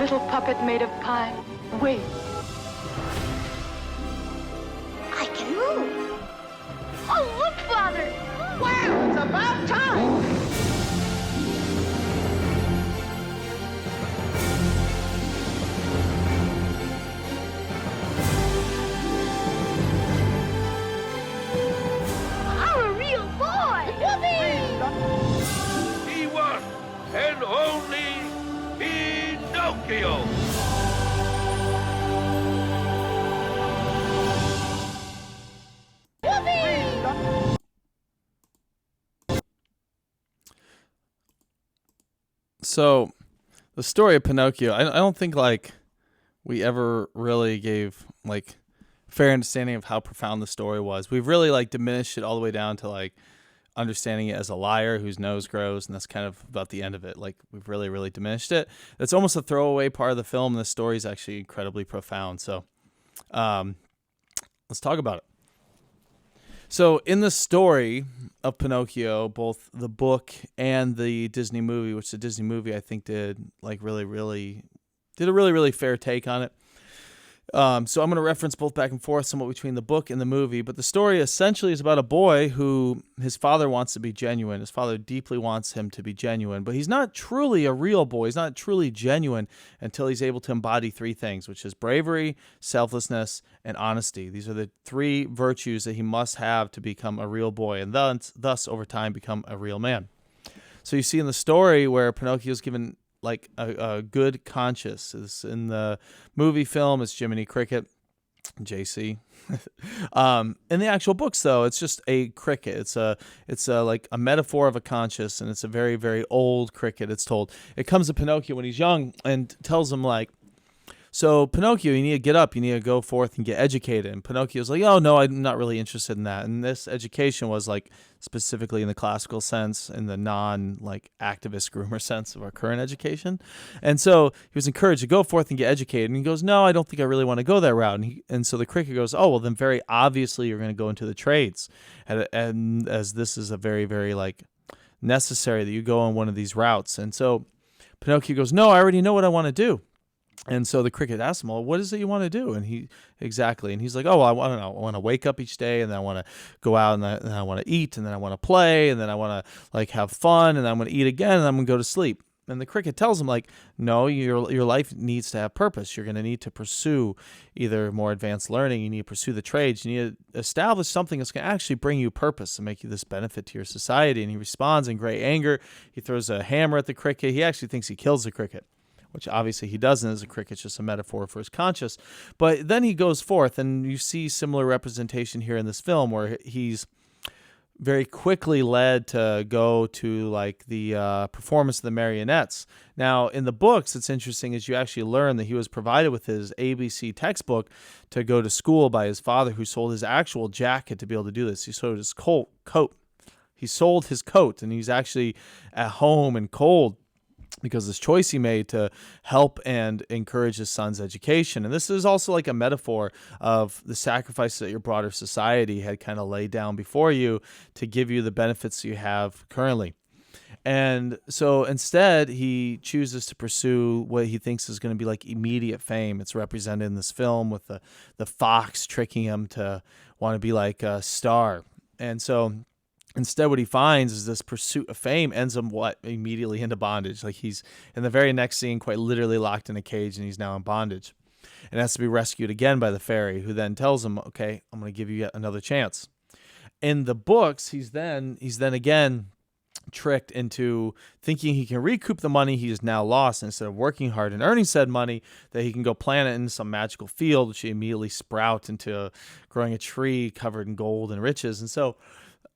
little puppet made of pine. Wait. I can move. Oh, look, Father! Well, it's about time. I'm a real boy. Whoopee! He won, and only Pinocchio. So, the story of Pinocchio, I don't think like we ever really gave like fair understanding of how profound the story was. We've really like diminished it all the way down to like understanding it as a liar whose nose grows, and that's kind of about the end of it. Like we've really, really diminished it. It's almost a throwaway part of the film, and the story is actually incredibly profound. So, let's talk about it. So in the story of Pinocchio, both the book and the Disney movie, which the Disney movie I think did like really, really fair take on it. So I'm going to reference both back and forth somewhat between the book and the movie, but the story essentially is about a boy who his father wants to be genuine. His father deeply wants him to be genuine, but he's not truly a real boy. He's not truly genuine until he's able to embody three things, which is bravery, selflessness, and honesty. These are the three virtues that he must have to become a real boy, and thus over time become a real man. So you see in the story where Pinocchio is given like a good conscience. Is in the movie film, it's Jiminy Cricket, JC. In the actual books, though, it's just a cricket. It's a like a metaphor of a conscience, and it's a very, very old cricket. It's told. It comes to Pinocchio when he's young and tells him like, so Pinocchio, you need to get up. You need to go forth and get educated. And Pinocchio's like, oh no, I'm not really interested in that. And this education was like specifically in the classical sense, in the non like activist groomer sense of our current education. And so he was encouraged to go forth and get educated. And he goes, no, I don't think I really want to go that route. And so the cricket goes, oh well, then very obviously you're going to go into the trades, and as this is a very, very like necessary that you go on one of these routes. And so Pinocchio goes, no, I already know what I want to do. And so the cricket asks him, well, what is it you want to do? And he's like, oh, well, I want to wake up each day, and then I want to go out, and then I want to eat, and then I want to play, and then I want to like have fun, and then I'm going to eat again, and I'm going to go to sleep. And the cricket tells him like, no, your life needs to have purpose. You're going to need to pursue either more advanced learning. You need to pursue the trades. You need to establish something that's going to actually bring you purpose and make you this benefit to your society. And he responds in great anger. He throws a hammer at the cricket. He actually thinks he kills the cricket, which obviously he doesn't, as a cricket's just a metaphor for his conscience. But then he goes forth, and you see similar representation here in this film where he's very quickly led to go to like the performance of the marionettes. Now, in the books, it's interesting as you actually learn that he was provided with his ABC textbook to go to school by his father, who sold his actual jacket to be able to do this. He sold his coat. He sold his coat, and he's actually at home and cold because this choice he made to help and encourage his son's education. And this is also like a metaphor of the sacrifices that your broader society had kind of laid down before you to give you the benefits you have currently. And so instead, he chooses to pursue what he thinks is going to be like immediate fame. It's represented in this film with the fox tricking him to want to be like a star. And so instead, what he finds is this pursuit of fame ends him immediately into bondage. Like he's in the very next scene, quite literally locked in a cage, and he's now in bondage, and has to be rescued again by the fairy, who then tells him, "Okay, I'm going to give you yet another chance." In the books, he's then again tricked into thinking he can recoup the money he has now lost, and instead of working hard and earning said money, that he can go plant it in some magical field, which he immediately sprout into growing a tree covered in gold and riches. And so,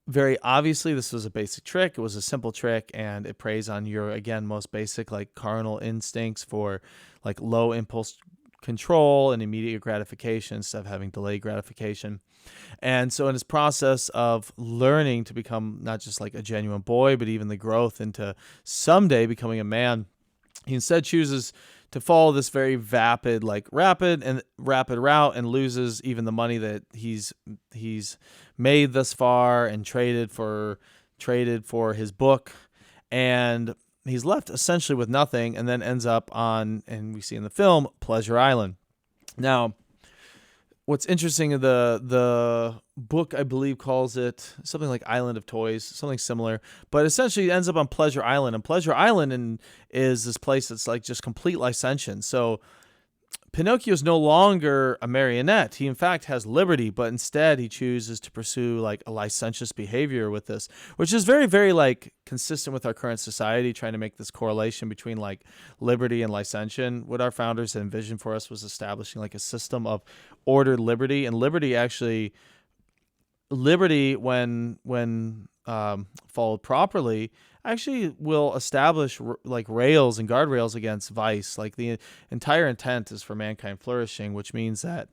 very obviously, this was a basic trick. It was a simple trick, and it preys on your, again, most basic like carnal instincts for like low impulse control and immediate gratification instead of having delayed gratification. And so in his process of learning to become not just like a genuine boy, but even the growth into someday becoming a man, he instead chooses to follow this very rapid route, and loses even the money that he's made thus far and traded for his book. And he's left essentially with nothing, and then ends up on, and we see in the film, Pleasure Island. Now, what's interesting, the book, I believe, calls it something like Island of Toys, something similar, but essentially it ends up on Pleasure Island, and Pleasure Island is this place that's like just complete licentious. So Pinocchio is no longer a marionette. He in fact has liberty, but instead he chooses to pursue like a licentious behavior with this, which is very, very like consistent with our current society, trying to make this correlation between like liberty and licentious. What our founders had envisioned for us was establishing like a system of ordered liberty, and liberty when followed properly actually will establish like rails and guardrails against vice. Like the entire intent is for mankind flourishing, which means that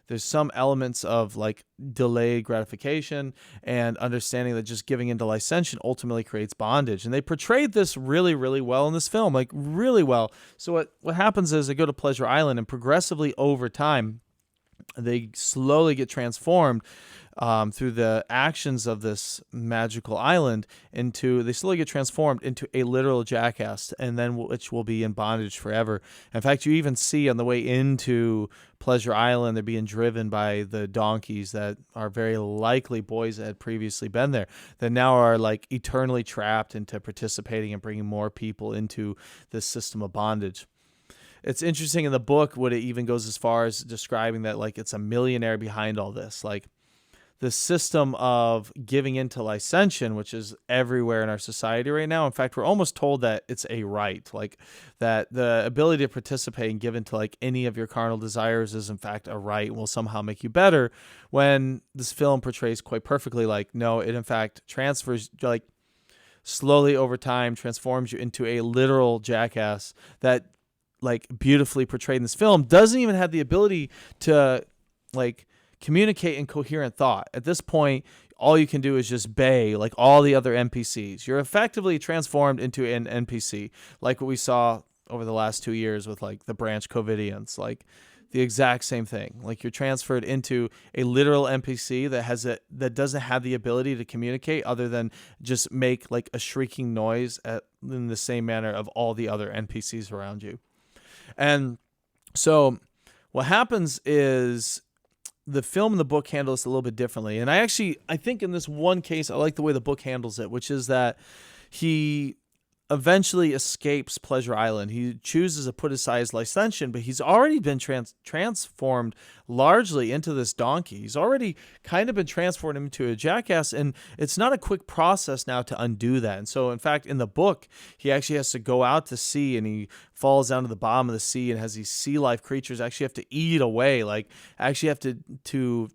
there's some elements of like delayed gratification and understanding that just giving into licentious ultimately creates bondage. And they portrayed this really, really well in this film, like really well. So what happens is they go to Pleasure Island, and progressively over time, they slowly get transformed through the actions of this magical island they slowly get transformed into a literal jackass, and then which will be in bondage forever. In fact, you even see on the way into Pleasure Island, they're being driven by the donkeys that are very likely boys that had previously been there, that now are like eternally trapped into participating and bringing more people into this system of bondage. It's interesting in the book what it even goes as far as describing that like it's a millionaire behind all this. Like the system of giving into licentious, which is everywhere in our society right now. In fact, we're almost told that it's a right, like that the ability to participate and give into like any of your carnal desires is in fact a right and will somehow make you better, when this film portrays quite perfectly like, no, it in fact transfers, like slowly over time transforms you into a literal jackass that, like beautifully portrayed in this film, doesn't even have the ability to like communicate in coherent thought. At this point, all you can do is just bay like all the other NPCs. You're effectively transformed into an NPC, like what we saw over the last 2 years with like the Branch Covidians, like the exact same thing. Like you're transferred into a literal NPC that doesn't have the ability to communicate other than just make like a shrieking noise in the same manner of all the other NPCs around you. And so what happens is the film and the book handle this a little bit differently. And I think in this one case, I like the way the book handles it, which is that he eventually escapes Pleasure Island. He chooses to put aside his licentious, but he's already been transformed largely into this donkey. He's already kind of been transformed into a jackass, and it's not a quick process now to undo that. And so, in fact, in the book, he actually has to go out to sea, and he falls down to the bottom of the sea and has these sea life creatures actually have to eat away, like actually have to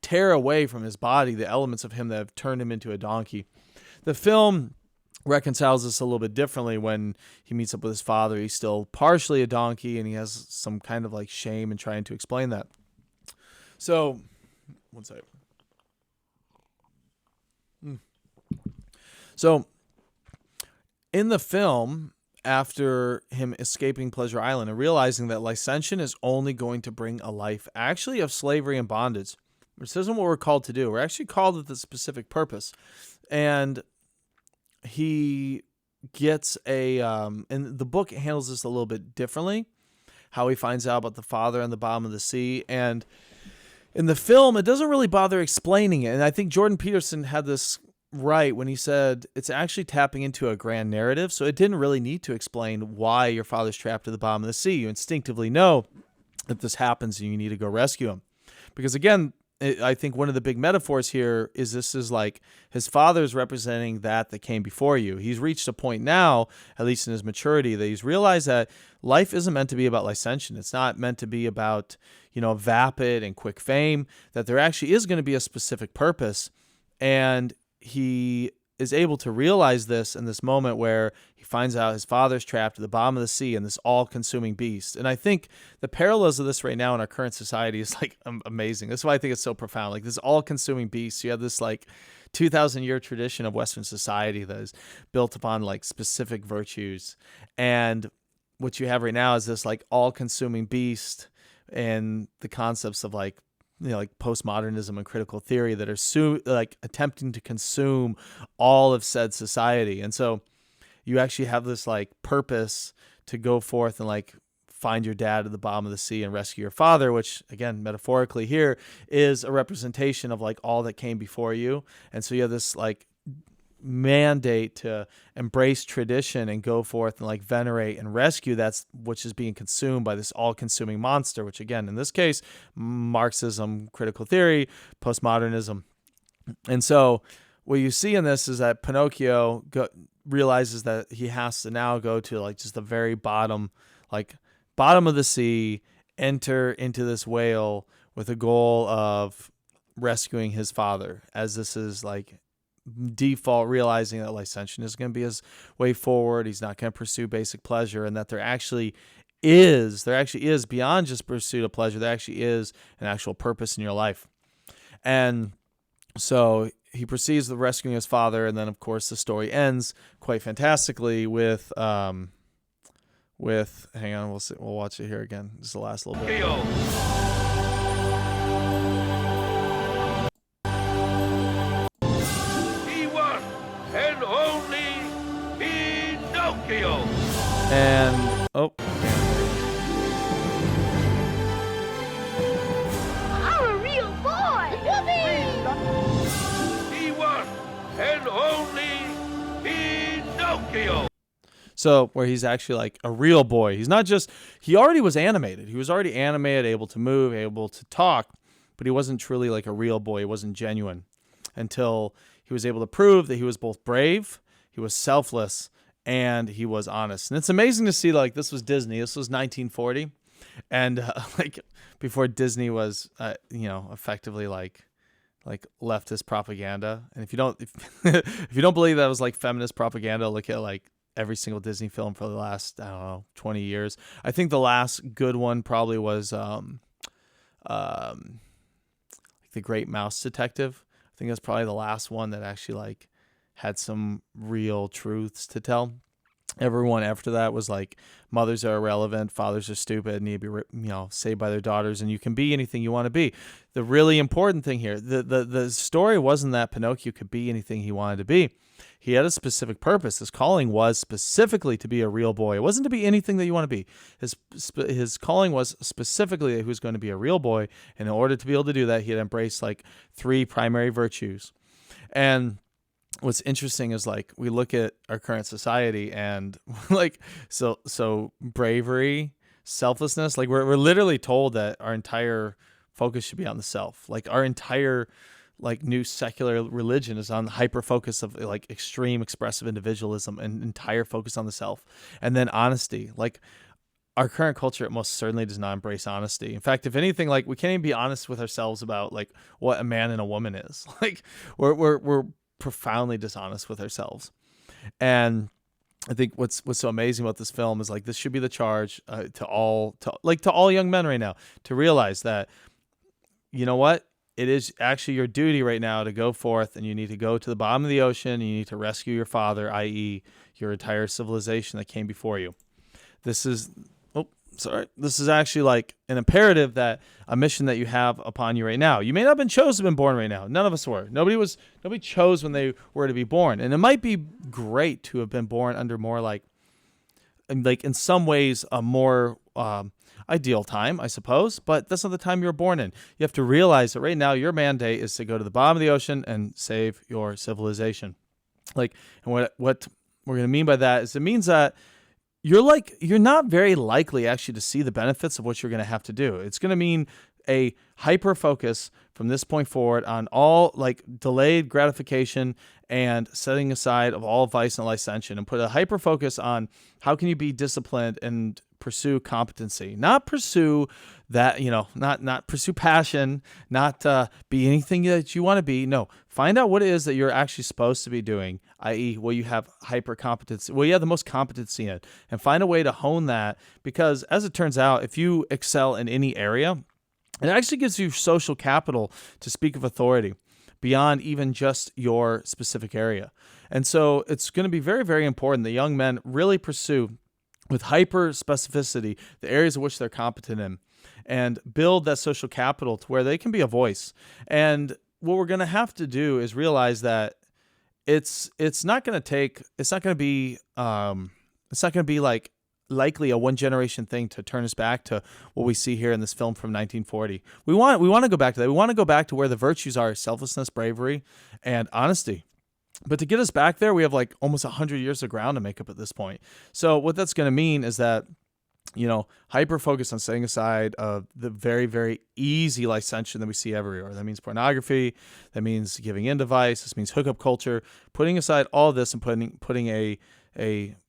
tear away from his body the elements of him that have turned him into a donkey. The film reconciles this a little bit differently when he meets up with his father. He's still partially a donkey, and he has some kind of like shame in trying to explain that. So, one second. So, in the film, after him escaping Pleasure Island and realizing that licentious is only going to bring a life actually of slavery and bondage, which isn't what we're called to do. We're actually called with a specific purpose. And he gets and the book handles this a little bit differently, how he finds out about the father on the bottom of the sea. And in the film, it doesn't really bother explaining it. And I think Jordan Peterson had this right when he said it's actually tapping into a grand narrative. So it didn't really need to explain why your father's trapped at the bottom of the sea. You instinctively know that this happens and you need to go rescue him. Because again, I think one of the big metaphors here is this is like his father's representing that came before you. He's reached a point now, at least in his maturity, that he's realized that life isn't meant to be about licentious. It's not meant to be about, vapid and quick fame, that there actually is going to be a specific purpose. And he is able to realize this in this moment where he finds out his father's trapped at the bottom of the sea in this all-consuming beast. And I think the parallels of this right now in our current society is like amazing. That's why I think it's so profound. Like this all-consuming beast. You have this like 2,000-year tradition of Western society that is built upon like specific virtues. And what you have right now is this like all-consuming beast and the concepts of like postmodernism and critical theory that are attempting to consume all of said society. And so you actually have this like purpose to go forth and like find your dad at the bottom of the sea and rescue your father, which again, metaphorically here, is a representation of like all that came before you. And so you have this like mandate to embrace tradition and go forth and like venerate and rescue that's which is being consumed by this all-consuming monster, which again, in this case, Marxism, critical theory, postmodernism. And so what you see in this is that Pinocchio realizes that he has to now go to like just the very bottom of the sea, enter into this whale with a goal of rescuing his father, as this is like default, realizing that licentious is going to be his way forward. He's not going to pursue basic pleasure, and that there actually is beyond just pursuit of pleasure. There actually is an actual purpose in your life. And so he proceeds with rescuing his father, and then of course the story ends quite fantastically with hang on, we'll watch it here again. This is the last little bit. He won, and only Pinocchio. And I'm a real boy! Whoopee! He won, and only Pinocchio. so where he's actually like a real boy. He's not just, he already was animated. He was already animated, able to move, able to talk, but he wasn't truly like a real boy. He wasn't genuine until he was able to prove that he was both brave, he was selfless, and he was honest. And it's amazing to see, like, this was Disney. This was 1940. And like before Disney was, effectively like leftist propaganda. And if you don't believe that was like feminist propaganda, look at like every single Disney film for the last, 20 years. I think the last good one probably was like The Great Mouse Detective. I think that's probably the last one that actually like had some real truths to tell. Everyone after that was like, mothers are irrelevant, fathers are stupid, need to be saved by their daughters, and you can be anything you want to be. The really important thing here, the story wasn't that Pinocchio could be anything he wanted to be. He had a specific purpose. His calling was specifically to be a real boy. It wasn't to be anything that you want to be. His calling was specifically that he was going to be a real boy, and in order to be able to do that, he had embraced like 3 primary virtues. And what's interesting is like we look at our current society and like so bravery, selflessness, like we're literally told that our entire focus should be on the self. Like our entire like new secular religion is on the hyper focus of like extreme expressive individualism and entire focus on the self. And then honesty, like our current culture most certainly does not embrace honesty. In fact, if anything, like we can't even be honest with ourselves about like what a man and a woman is. Like we're profoundly dishonest with ourselves. And I think what's so amazing about this film is like this should be the charge to all young men right now, to realize that, you know what, it is actually your duty right now to go forth, and you need to go to the bottom of the ocean, and you need to rescue your father, i.e. your entire civilization that came before you. This is actually like an imperative, that a mission that you have upon you right now. You may not have been chosen, been born right now. None of us were. Nobody chose when they were to be born. And it might be great to have been born under more like in some ways a more ideal time, I suppose, but that's not the time you were born in. You have to realize that right now your mandate is to go to the bottom of the ocean and save your civilization. Like, and what we're going to mean by that is it means that you're not very likely actually to see the benefits of what you're going to have to do. It's going to mean a hyper focus from this point forward on all like delayed gratification and setting aside of all vice and licentious, and put a hyper focus on how can you be disciplined and pursue competency, not pursue that, not pursue passion, not be anything that you want to be. No, find out what it is that you're actually supposed to be doing, i.e. what you have hyper competency, you have the most competency in, and find a way to hone that. Because as it turns out, if you excel in any area, it actually gives you social capital to speak of authority beyond even just your specific area. And so it's going to be very, very important that young men really pursue with hyper specificity the areas in which they're competent in, and build that social capital to where they can be a voice. And what we're going to have to do is realize that it's not going to be like likely a one generation thing to turn us back to what we see here in this film from 1940. We want to go back to that. We want to go back to where the virtues are: selflessness, bravery, and honesty. But to get us back there, we have like almost 100 years of ground to make up at this point. So what that's going to mean is that, hyper focus on setting aside the very, very easy licentiation that we see everywhere. That means pornography. That means giving in to vice. This means hookup culture. Putting aside all this and putting a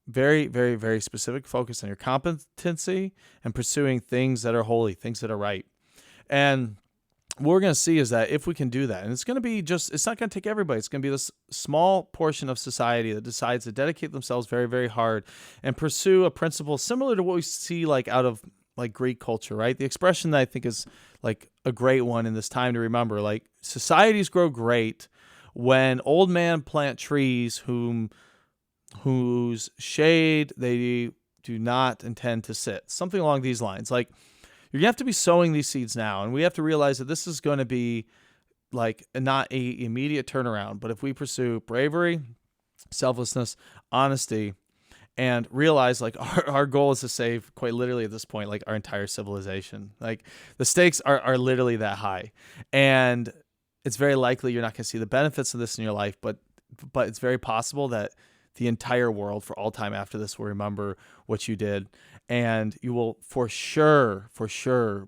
very, very, very specific focus on your competency and pursuing things that are holy, things that are right. And what we're going to see is that if we can do that, and it's not going to take everybody. It's going to be this small portion of society that decides to dedicate themselves very, very hard and pursue a principle similar to what we see like out of like Greek culture, right? The expression that I think is like a great one in this time to remember, like societies grow great when old men plant trees whose shade they do not intend to sit. Something along these lines. Like, you have to be sowing these seeds now, and we have to realize that this is going to be like not a immediate turnaround. But if we pursue bravery, selflessness, honesty, and realize like our goal is to save, quite literally at this point, like our entire civilization. Like, the stakes are literally that high, and it's very likely you're not going to see the benefits of this in your life, but it's very possible that the entire world for all time after this will remember what you did, and you will for sure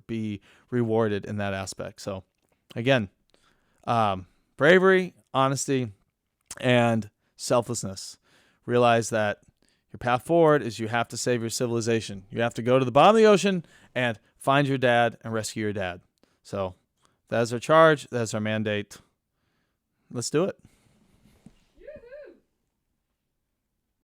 be rewarded in that aspect. So again, bravery, honesty, and selflessness. Realize that your path forward is you have to save your civilization. You have to go to the bottom of the ocean and find your dad and rescue your dad. So that is our charge. That is our mandate. Let's do it.